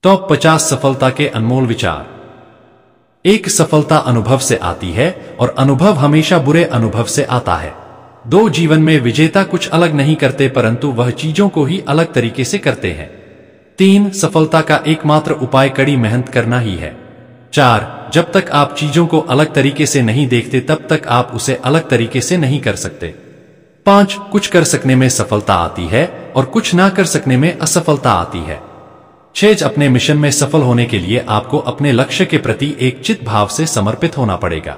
Top 50 सफलता के अनमोल विचार। एक सफलता अनुभव से आती है और अनुभव हमेशा बुरे अनुभव से आता है। दो, जीवन में विजेता कुछ अलग नहीं करते परंतु वह चीजों को ही अलग तरीके से करते हैं। 3, सफलता का एकमात्र उपाय कड़ी मेहनत करना ही है। 4, जब तक आप चीजों को अलग तरीके से नहीं देखते तब तक आप उसे अलग तरीके से नहीं कर सकते। 5, कुछ कर सकने में सफलता आती है और कुछ ना कर सकने में असफलता आती है। 6, अपने मिशन में सफल होने के लिए आपको अपने लक्ष्य के प्रति एक चित भाव से समर्पित होना पड़ेगा।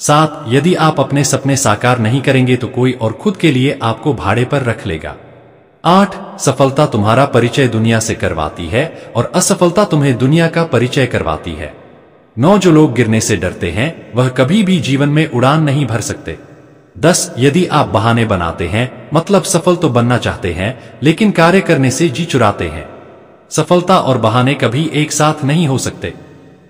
7, यदि आप अपने सपने साकार नहीं करेंगे तो कोई और खुद के लिए आपको भाड़े पर रख लेगा। 8, सफलता तुम्हारा परिचय दुनिया से करवाती है और असफलता तुम्हें दुनिया का परिचय करवाती है। 9, जो लोग गिरने से डरते हैं वह कभी भी जीवन में उड़ान नहीं भर सकते। 10, यदि आप बहाने बनाते हैं मतलब सफल तो बनना चाहते हैं लेकिन कार्य करने से जी चुराते हैं। सफलता और बहाने कभी एक साथ नहीं हो सकते।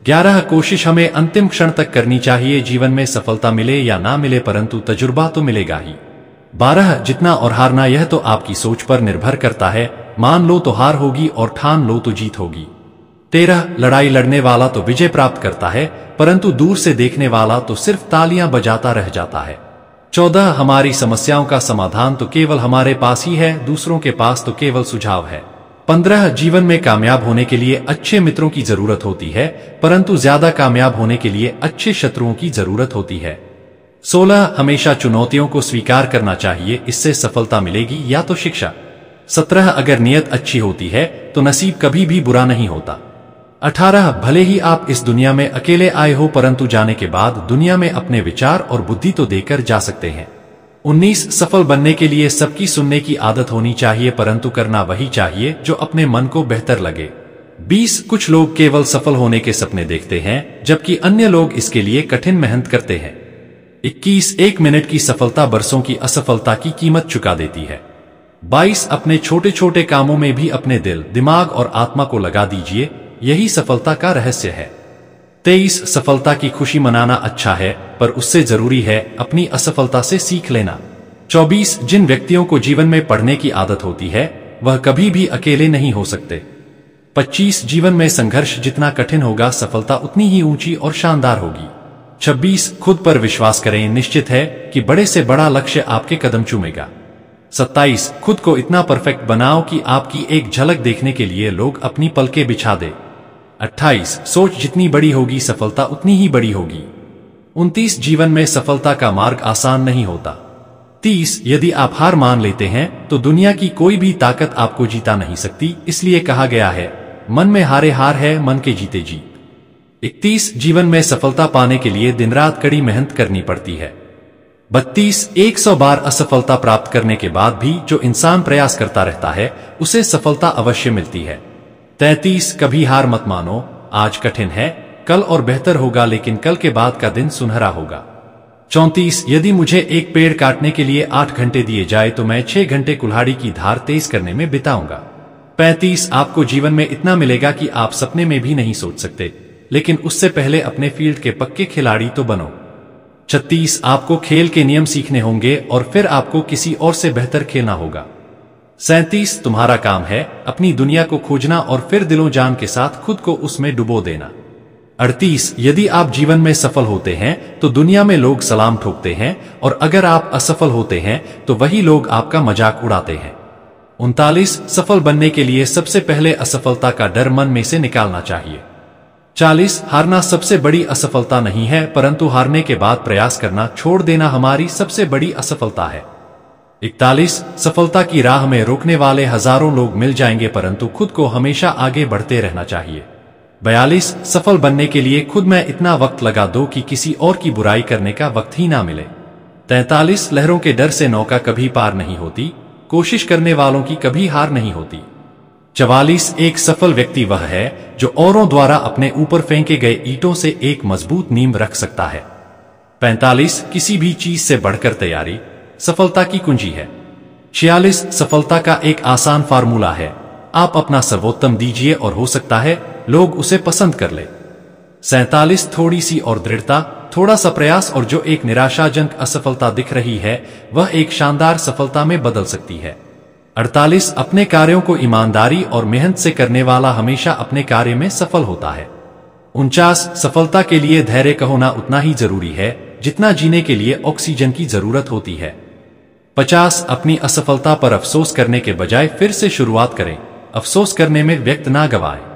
11, कोशिश हमें अंतिम क्षण तक करनी चाहिए। जीवन में सफलता मिले या ना मिले परंतु तजुर्बा तो मिलेगा ही। 12, जीतना और हारना यह तो आपकी सोच पर निर्भर करता है। मान लो तो हार होगी और ठान लो तो जीत होगी। 13, लड़ाई लड़ने वाला तो विजय प्राप्त करता है परंतु दूर से देखने वाला तो सिर्फ तालियां बजाता रह जाता है। 14, हमारी समस्याओं का समाधान तो केवल हमारे पास ही है, दूसरों के पास तो केवल सुझाव है। 15, जीवन में कामयाब होने के लिए अच्छे मित्रों की जरूरत होती है परंतु ज्यादा कामयाब होने के लिए अच्छे शत्रुओं की जरूरत होती है। 16, हमेशा चुनौतियों को स्वीकार करना चाहिए, इससे सफलता मिलेगी या तो शिक्षा। 17, अगर नियत अच्छी होती है तो नसीब कभी भी बुरा नहीं होता। 18, भले ही आप इस दुनिया में अकेले आए हो परंतु जाने के बाद दुनिया में अपने विचार और बुद्धि तो देकर जा सकते हैं। 19, सफल बनने के लिए सबकी सुनने की आदत होनी चाहिए परंतु करना वही चाहिए जो अपने मन को बेहतर लगे। 20, कुछ लोग केवल सफल होने के सपने देखते हैं जबकि अन्य लोग इसके लिए कठिन मेहनत करते हैं। 21, 1 मिनट की सफलता बरसों की असफलता की कीमत चुका देती है। 22, अपने छोटे छोटे कामों में भी अपने दिल, दिमाग और आत्मा को लगा दीजिए, यही सफलता का रहस्य है। 23, सफलता की खुशी मनाना अच्छा है पर उससे जरूरी है अपनी असफलता से सीख लेना। 24, जिन व्यक्तियों को जीवन में पढ़ने की आदत होती है वह कभी भी अकेले नहीं हो सकते। 25, जीवन में संघर्ष जितना कठिन होगा सफलता उतनी ही ऊंची और शानदार होगी। 26, खुद पर विश्वास करें, निश्चित है कि बड़े से बड़ा लक्ष्य आपके कदम चूमेगा। 27, खुद को इतना परफेक्ट बनाओ कि आपकी एक झलक देखने के लिए लोग अपनी पलकें बिछा दे। 28, सोच जितनी बड़ी होगी सफलता उतनी ही बड़ी होगी। 29, जीवन में सफलता का मार्ग आसान नहीं होता। 30, यदि आप हार मान लेते हैं तो दुनिया की कोई भी ताकत आपको जीता नहीं सकती, इसलिए कहा गया है मन में हारे हार है, मन के जीते जीत। 31, जीवन में सफलता पाने के लिए दिन रात कड़ी मेहनत करनी पड़ती है। 32, 100 बार असफलता प्राप्त करने के बाद भी जो इंसान प्रयास करता रहता है उसे सफलता अवश्य मिलती है। 33, कभी हार मत मानो, आज कठिन है, कल और बेहतर होगा लेकिन कल के बाद का दिन सुनहरा होगा। 34, यदि मुझे एक पेड़ काटने के लिए 8 घंटे दिए जाए तो मैं 6 घंटे कुल्हाड़ी की धार तेज करने में बिताऊंगा। 35, आपको जीवन में इतना मिलेगा कि आप सपने में भी नहीं सोच सकते, लेकिन उससे पहले अपने फील्ड के पक्के खिलाड़ी तो बनो। 36, आपको खेल के नियम सीखने होंगे और फिर आपको किसी और से बेहतर खेलना होगा। 37, तुम्हारा काम है अपनी दुनिया को खोजना और फिर दिलो जान के साथ खुद को उसमें डुबो देना। 38, यदि आप जीवन में सफल होते हैं तो दुनिया में लोग सलाम ठोकते हैं और अगर आप असफल होते हैं तो वही लोग आपका मजाक उड़ाते हैं। 39, सफल बनने के लिए सबसे पहले असफलता का डर मन में से निकालना चाहिए। 40, हारना सबसे बड़ी असफलता नहीं है परंतु हारने के बाद प्रयास करना छोड़ देना हमारी सबसे बड़ी असफलता है। 41, सफलता की राह में रोकने वाले हजारों लोग मिल जाएंगे परंतु खुद को हमेशा आगे बढ़ते रहना चाहिए। 42, सफल बनने के लिए खुद में इतना वक्त लगा दो कि किसी और की बुराई करने का वक्त ही ना मिले। 43, लहरों के डर से नौका कभी पार नहीं होती, कोशिश करने वालों की कभी हार नहीं होती। 44, एक सफल व्यक्ति वह है जो औरों द्वारा अपने ऊपर फेंके गए ईंटों से एक मजबूत नींव रख सकता है। 45, किसी भी चीज से बढ़कर तैयारी सफलता की कुंजी है। 46, सफलता का एक आसान फार्मूला है, आप अपना सर्वोत्तम दीजिए और हो सकता है लोग उसे पसंद कर ले। 47, थोड़ी सी और दृढ़ता, थोड़ा सा प्रयास और जो एक निराशाजनक असफलता दिख रही है वह एक शानदार सफलता में बदल सकती है। 48 अपने कार्यों को ईमानदारी और मेहनत से करने वाला हमेशा अपने कार्य में सफल होता है। 49 सफलता के लिए धैर्य का होना उतना ही जरूरी है जितना जीने के लिए ऑक्सीजन की जरूरत होती है। 50 अपनी असफलता पर अफसोस करने के बजाय फिर से शुरुआत करें, अफसोस करने में वक्त ना गवाएं।